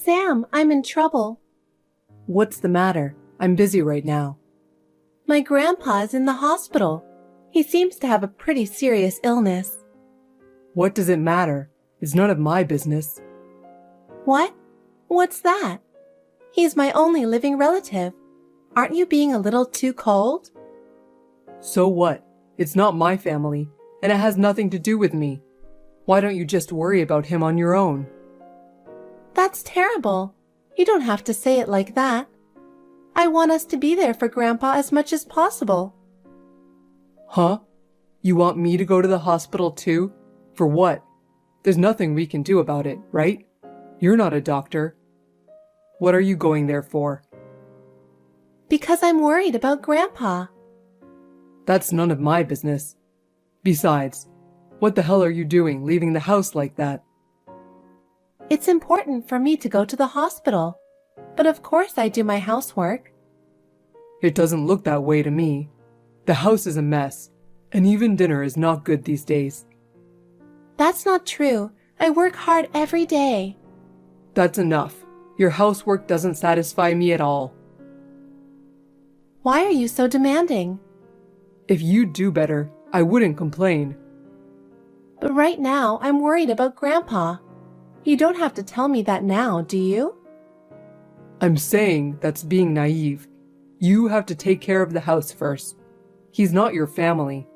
Sam, I'm in trouble. What's the matter? I'm busy right now. My grandpa is in the hospital. He seems to have a pretty serious illness. What does it matter? It's none of my business. What? What's that? He's my only living relative. Aren't you being a little too cold? So what? It's not my family, and it has nothing to do with me. Why don't you just worry about him on your own? That's terrible. You don't have to say it like that. I want us to be there for Grandpa as much as possible. Huh? You want me to go to the hospital too? For what? There's nothing we can do about it, right? You're not a doctor. What are you going there for? Because I'm worried about Grandpa. That's none of my business. Besides, what the hell are you doing leaving the house like that? It's important for me to go to the hospital, but of course I do my housework. It doesn't look that way to me. The house is a mess, and even dinner is not good these days. That's not true. I work hard every day. That's enough. Your housework doesn't satisfy me at all. Why are you so demanding? If you'd do better, I wouldn't complain. But right now, I'm worried about Grandpa. You don't have to tell me that now, do you? I'm saying that's being naive. You have to take care of the house first. He's not your family.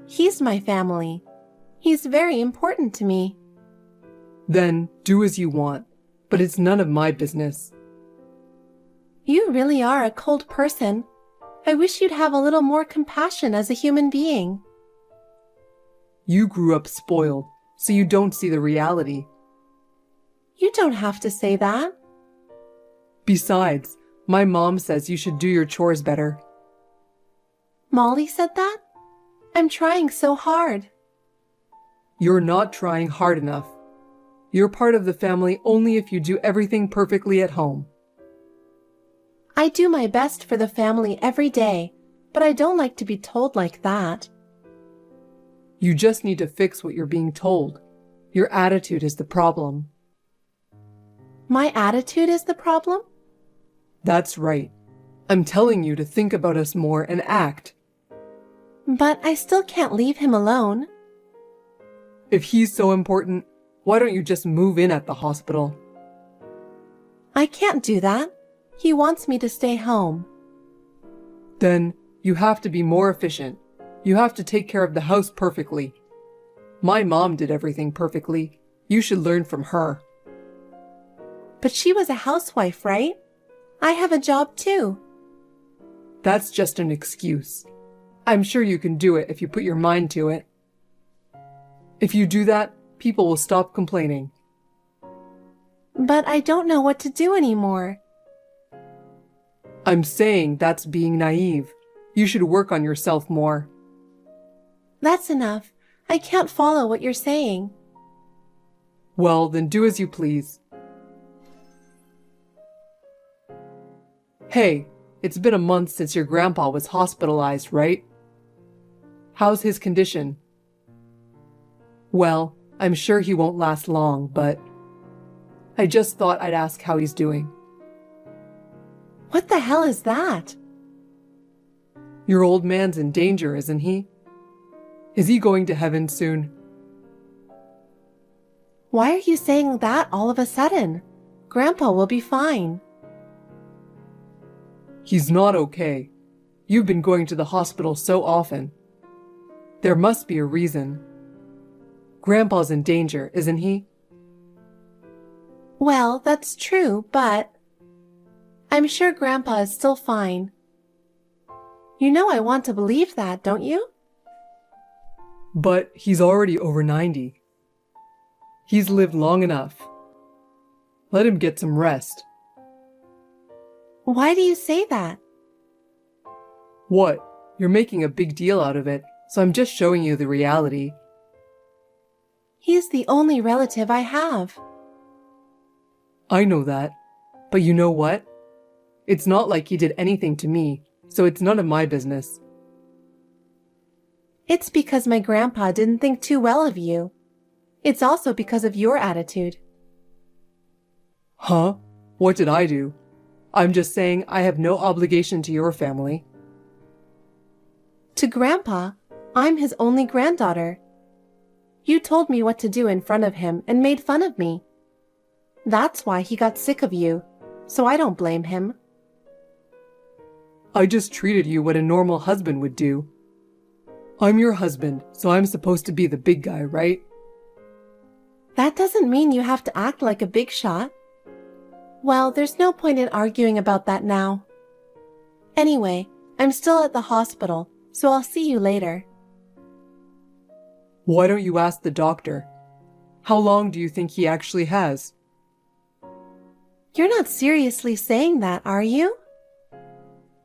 He's my family. He's very important to me. Then do as you want, but it's none of my business. You really are a cold person. I wish you'd have a little more compassion as a human being. You grew up spoiled, so you don't see the reality. You don't have to say that. Besides, my mom says you should do your chores better. Molly said that? I'm trying so hard. You're not trying hard enough. You're part of the family only if you do everything perfectly at home. I do my best for the family every day, but I don't like to be told like that. You just need to fix what you're being told. Your attitude is the problem. My attitude is the problem? That's right. I'm telling you to think about us more and act. But I still can't leave him alone. If he's so important, why don't you just move in at the hospital? I can't do that. He wants me to stay home. Then you have to be more efficient. You have to take care of the house perfectly. My mom did everything perfectly. You should learn from her. But she was a housewife, right? I have a job too. That's just an excuse. I'm sure you can do it if you put your mind to it. If you do that, people will stop complaining. But I don't know what to do anymore. I'm saying that's being naive. You should work on yourself more. That's enough. I can't follow what you're saying. Well, then do as you please. Hey, it's been a month since your grandpa was hospitalized, right? How's his condition? Well, I'm sure he won't last long, but I just thought I'd ask how he's doing. What the hell is that? Your old man's in danger, isn't he? Is he going to heaven soon? Why are you saying that all of a sudden? Grandpa will be fine. He's not okay. You've been going to the hospital so often. There must be a reason. Grandpa's in danger, isn't he? Well, that's true, but I'm sure Grandpa is still fine. You know I want to believe that, don't you? But he's already over 90. He's lived long enough. Let him get some rest. Why do you say that? What? You're making a big deal out of it, so I'm just showing you the reality. He's the only relative I have. I know that. But you know what? It's not like he did anything to me, so it's none of my business. It's because my grandpa didn't think too well of you. It's also because of your attitude. Huh? What did I do? I'm just saying I have no obligation to your family. To Grandpa, I'm his only granddaughter. You told me what to do in front of him and made fun of me. That's why he got sick of you, so I don't blame him. I just treated you what a normal husband would do. I'm your husband, so I'm supposed to be the big guy, right? That doesn't mean you have to act like a big shot. Well, there's no point in arguing about that now. Anyway, I'm still at the hospital, so I'll see you later. Why don't you ask the doctor? How long do you think he actually has? You're not seriously saying that, are you?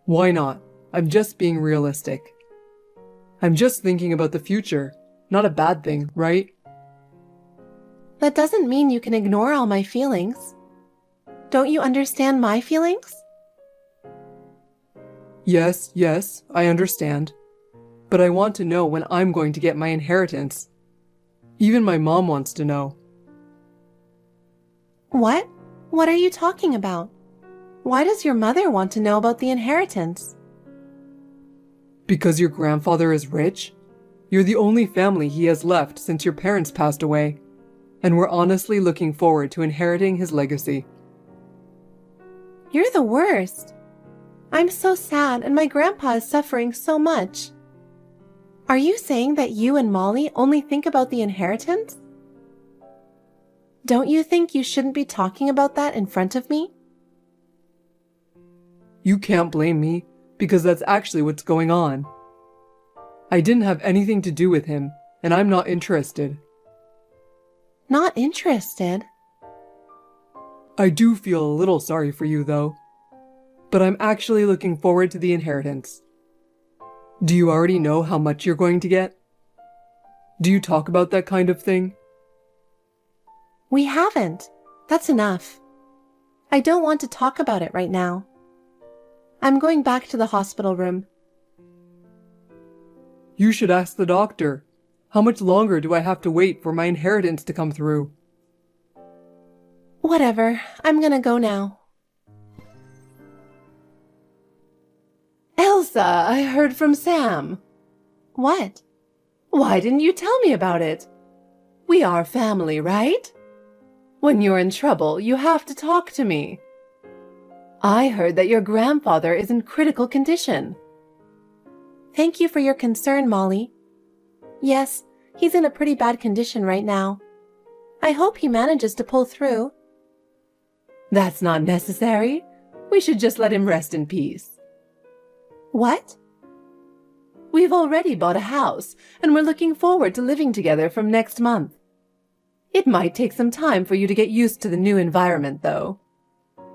Why not? I'm just being realistic. I'm just thinking about the future. Not a bad thing, right? That doesn't mean you can ignore all my feelings. Don't you understand my feelings? Yes, I understand. But I want to know when I'm going to get my inheritance. Even my mom wants to know. What? What are you talking about? Why does your mother want to know about the inheritance? Because your grandfather is rich? You're the only family he has left since your parents passed away, and we're honestly looking forward to inheriting his legacy. You're the worst. I'm so sad and my grandpa is suffering so much. Are you saying that you and Molly only think about the inheritance? Don't you think you shouldn't be talking about that in front of me? You can't blame me, because that's actually what's going on. I didn't have anything to do with him, and I'm not interested. Not interested? I do feel a little sorry for you, though. But I'm actually looking forward to the inheritance. Do you already know how much you're going to get? Do you talk about that kind of thing? We haven't. That's enough. I don't want to talk about it right now. I'm going back to the hospital room. You should ask the doctor. How much longer do I have to wait for my inheritance to come through? Whatever. I'm gonna go now. Elsa, I heard from Sam. What? Why didn't you tell me about it? We are family, right? When you're in trouble, you have to talk to me. I heard that your grandfather is in critical condition. Thank you for your concern, Molly. Yes, he's in a pretty bad condition right now. I hope he manages to pull through. That's not necessary. We should just let him rest in peace. What? We've already bought a house, and we're looking forward to living together from next month. It might take some time for you to get used to the new environment, though.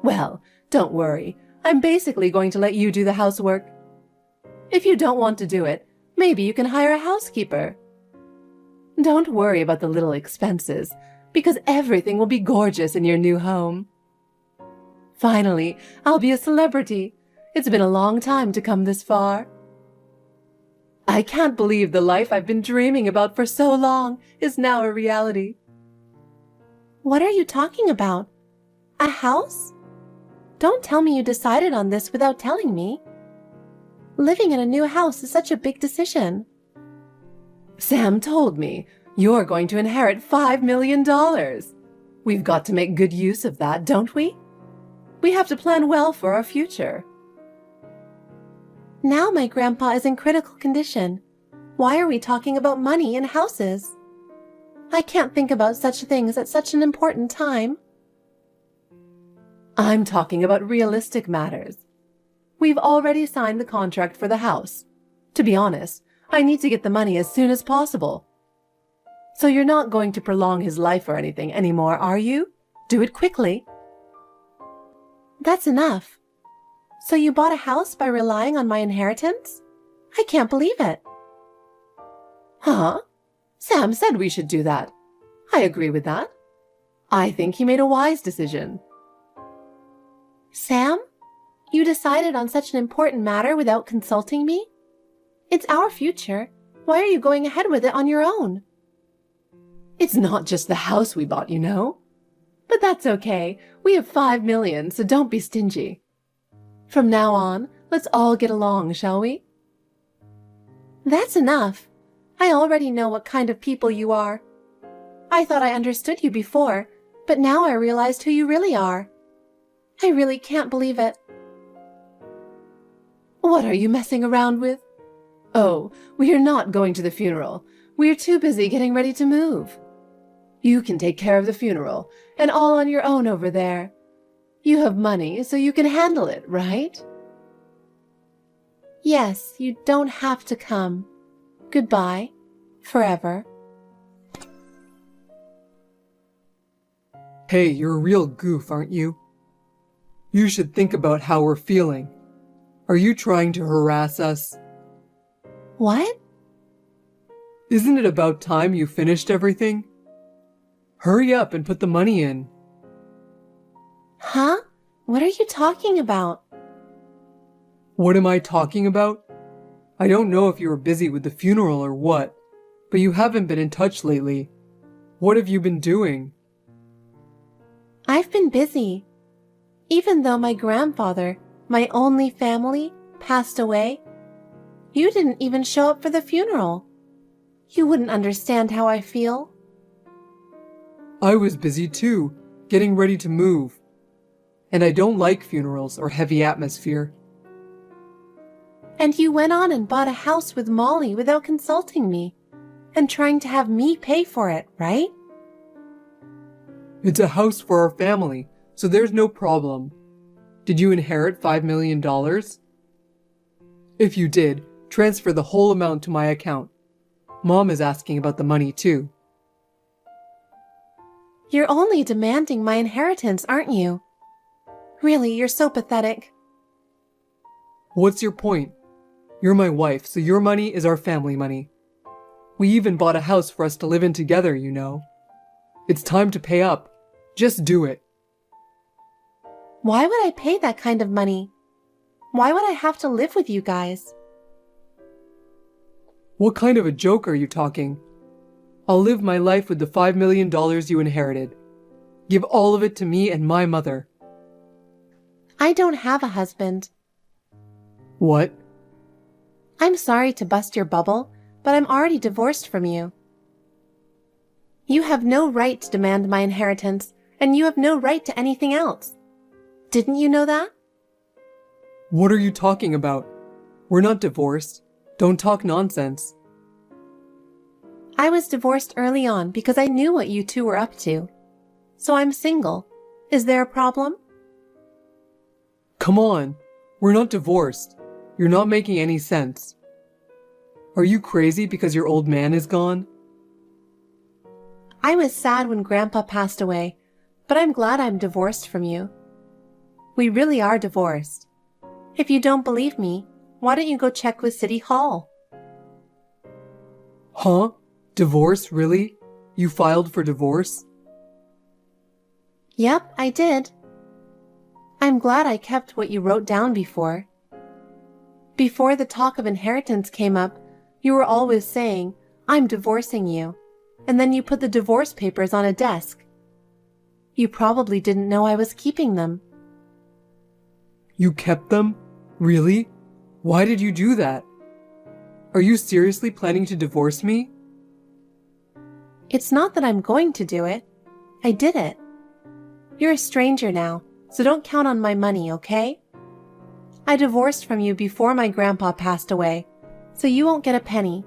Well, don't worry. I'm basically going to let you do the housework. If you don't want to do it, maybe you can hire a housekeeper. Don't worry about the little expenses, because everything will be gorgeous in your new home. Finally, I'll be a celebrity. It's been a long time to come this far. I can't believe the life I've been dreaming about for so long is now a reality. What are you talking about? A house? Don't tell me you decided on this without telling me. Living in a new house is such a big decision. Sam told me you're going to inherit $5 million. We've got to make good use of that, don't we? We have to plan well for our future. Now my grandpa is in critical condition. Why are we talking about money and houses? I can't think about such things at such an important time. I'm talking about realistic matters. We've already signed the contract for the house. To be honest, I need to get the money as soon as possible. So you're not going to prolong his life or anything anymore, are you? Do it quickly. That's enough. So you bought a house by relying on my inheritance? I can't believe it. Huh? Sam said we should do that. I agree with that. I think he made a wise decision. Sam? You decided on such an important matter without consulting me? It's our future. Why are you going ahead with it on your own? It's not just the house we bought, you know. But that's okay. We have 5 million, so don't be stingy. From now on, let's all get along, shall we? That's enough. I already know what kind of people you are. I thought I understood you before, but now I realized who you really are. I really can't believe it. What are you messing around with? Oh, we are not going to the funeral. We are too busy getting ready to move. You can take care of the funeral, and all on your own over there. You have money, so you can handle it, right? Yes, you don't have to come. Goodbye. Forever. Hey, you're a real goof, aren't you? You should think about how we're feeling. Are you trying to harass us? What? Isn't it about time you finished everything? Hurry up and put the money in. Huh? What are you talking about? What am I talking about? I don't know if you were busy with the funeral or what, but you haven't been in touch lately. What have you been doing? I've been busy. Even though my grandfather, my only family, passed away, you didn't even show up for the funeral. You wouldn't understand how I feel. I was busy too, getting ready to move. And I don't like funerals or heavy atmosphere. And you went on and bought a house with Molly without consulting me, and trying to have me pay for it, right? It's a house for our family, so there's no problem. Did you inherit $5 million? If you did, transfer the whole amount to my account. Mom is asking about the money too. You're only demanding my inheritance, aren't you? Really, you're so pathetic. What's your point? You're my wife, so your money is our family money. We even bought a house for us to live in together, you know. It's time to pay up. Just do it. Why would I pay that kind of money? Why would I have to live with you guys? What kind of a joke are you talking? I'll live my life with the $5 million you inherited. Give all of it to me and my mother. I don't have a husband. What? I'm sorry to bust your bubble, but I'm already divorced from you. You have no right to demand my inheritance, and you have no right to anything else. Didn't you know that? What are you talking about? We're not divorced. Don't talk nonsense. I was divorced early on because I knew what you two were up to. So I'm single. Is there a problem? Come on. We're not divorced. You're not making any sense. Are you crazy because your old man is gone? I was sad when Grandpa passed away, but I'm glad I'm divorced from you. We really are divorced. If you don't believe me, why don't you go check with City Hall? Huh? Divorce, really? You filed for divorce? Yep, I did. I'm glad I kept what you wrote down before. Before the talk of inheritance came up, you were always saying, I'm divorcing you, and then you put the divorce papers on a desk. You probably didn't know I was keeping them. You kept them? Really? Why did you do that? Are you seriously planning to divorce me? It's not that I'm going to do it. I did it. You're a stranger now, so don't count on my money, okay? I divorced from you before my grandpa passed away, so you won't get a penny.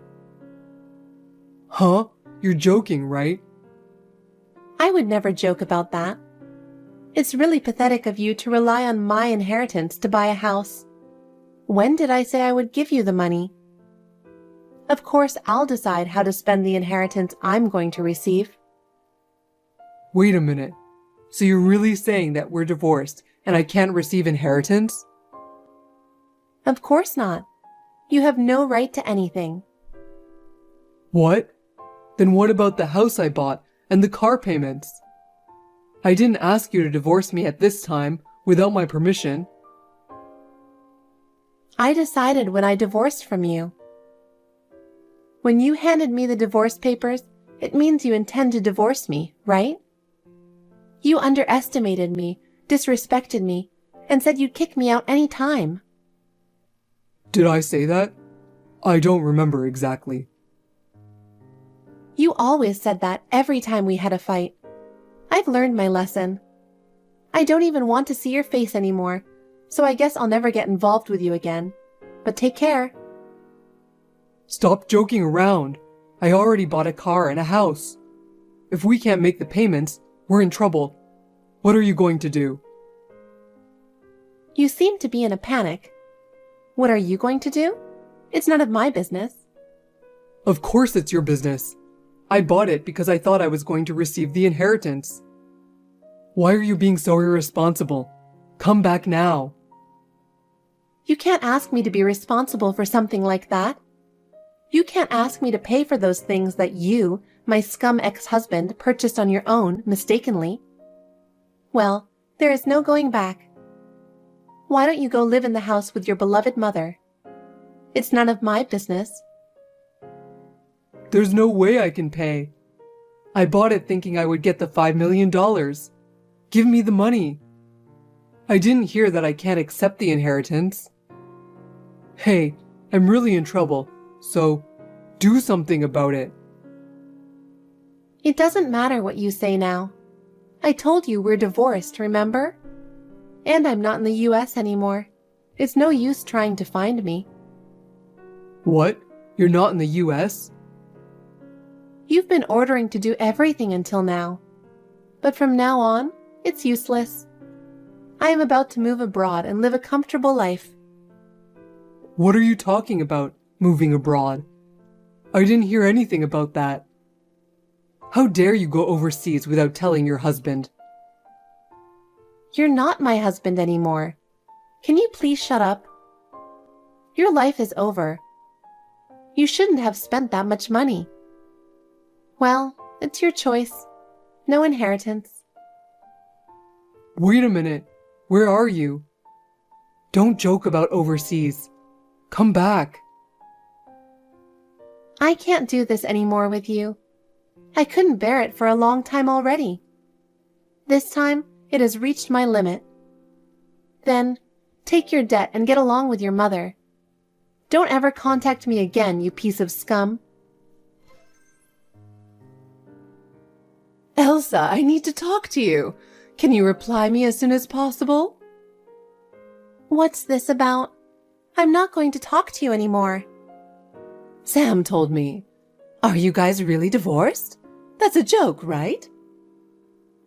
Huh? You're joking, right? I would never joke about that. It's really pathetic of you to rely on my inheritance to buy a house. When did I say I would give you the money? Of course, I'll decide how to spend the inheritance I'm going to receive. Wait a minute. So you're really saying that we're divorced and I can't receive inheritance? Of course not. You have no right to anything. What? Then what about the house I bought and the car payments? I didn't ask you to divorce me at this time without my permission. I decided when I divorced from you. When you handed me the divorce papers, it means you intend to divorce me, right? You underestimated me, disrespected me, and said you'd kick me out any time. Did I say that? I don't remember exactly. You always said that every time we had a fight. I've learned my lesson. I don't even want to see your face anymore, so I guess I'll never get involved with you again. But take care. Stop joking around. I already bought a car and a house. If we can't make the payments, we're in trouble. What are you going to do? You seem to be in a panic. What are you going to do? It's none of my business. Of course it's your business. I bought it because I thought I was going to receive the inheritance. Why are you being so irresponsible? Come back now. You can't ask me to be responsible for something like that. You can't ask me to pay for those things that you, my scum ex-husband, purchased on your own, mistakenly. Well, there is no going back. Why don't you go live in the house with your beloved mother? It's none of my business. There's no way I can pay. I bought it thinking I would get the $5 million. Give me the money. I didn't hear that I can't accept the inheritance. Hey, I'm really in trouble, so do something about it. It doesn't matter what you say now. I told you we're divorced, remember? And I'm not in the US anymore. It's no use trying to find me. What? You're not in the US? You've been ordering to do everything until now. But from now on, it's useless. I am about to move abroad and live a comfortable life. What are you talking about, moving abroad? I didn't hear anything about that. How dare you go overseas without telling your husband? You're not my husband anymore. Can you please shut up? Your life is over. You shouldn't have spent that much money. Well, it's your choice. No inheritance. Wait a minute. Where are you? Don't joke about overseas. Come back. I can't do this anymore with you. I couldn't bear it for a long time already. This time, it has reached my limit. Then, take your debt and get along with your mother. Don't ever contact me again, you piece of scum. Elsa, I need to talk to you. Can you reply me as soon as possible? What's this about? I'm not going to talk to you anymore. Sam told me. Are you guys really divorced? That's a joke, right?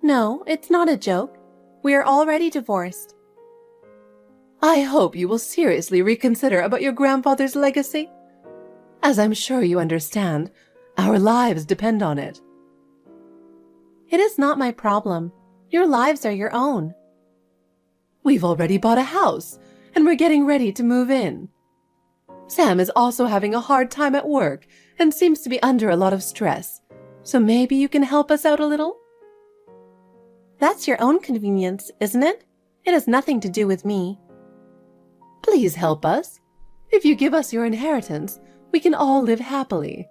No, it's not a joke. We are already divorced. I hope you will seriously reconsider about your grandfather's legacy. As I'm sure you understand, our lives depend on it. It is not my problem. Your lives are your own. We've already bought a house, and we're getting ready to move in. Sam is also having a hard time at work and seems to be under a lot of stress, so maybe you can help us out a little? That's your own convenience, isn't it? It has nothing to do with me. Please help us. If you give us your inheritance, we can all live happily.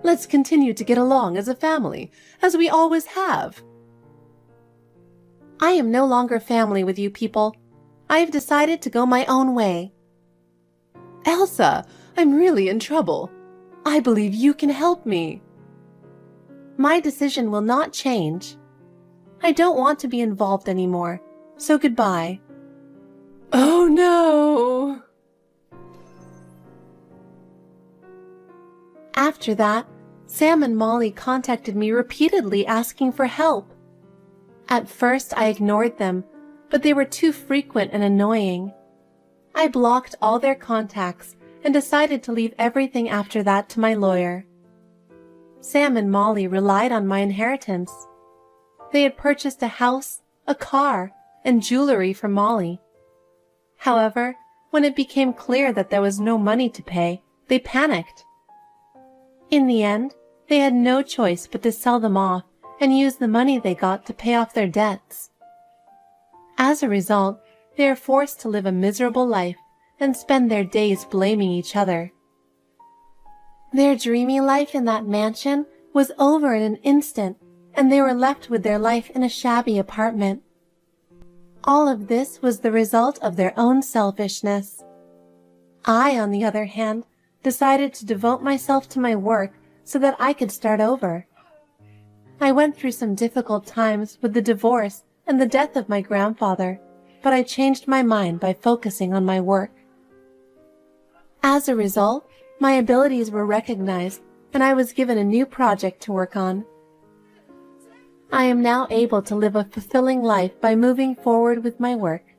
Let's continue to get along as a family, as we always have. I am no longer family with you people. I have decided to go my own way. Elsa, I'm really in trouble. I believe you can help me. My decision will not change. I don't want to be involved anymore, so goodbye. Oh no! After that, Sam and Molly contacted me repeatedly asking for help. At first, I ignored them, but they were too frequent and annoying. I blocked all their contacts and decided to leave everything after that to my lawyer. Sam and Molly relied on my inheritance. They had purchased a house, a car, and jewelry for Molly. However, when it became clear that there was no money to pay, they panicked. In the end, they had no choice but to sell them off and use the money they got to pay off their debts. As a result, they are forced to live a miserable life and spend their days blaming each other. Their dreamy life in that mansion was over in an instant, and they were left with their life in a shabby apartment. All of this was the result of their own selfishness. I, on the other hand, decided to devote myself to my work so that I could start over. I went through some difficult times with the divorce and the death of my grandfather, but I changed my mind by focusing on my work. As a result, my abilities were recognized and I was given a new project to work on. I am now able to live a fulfilling life by moving forward with my work.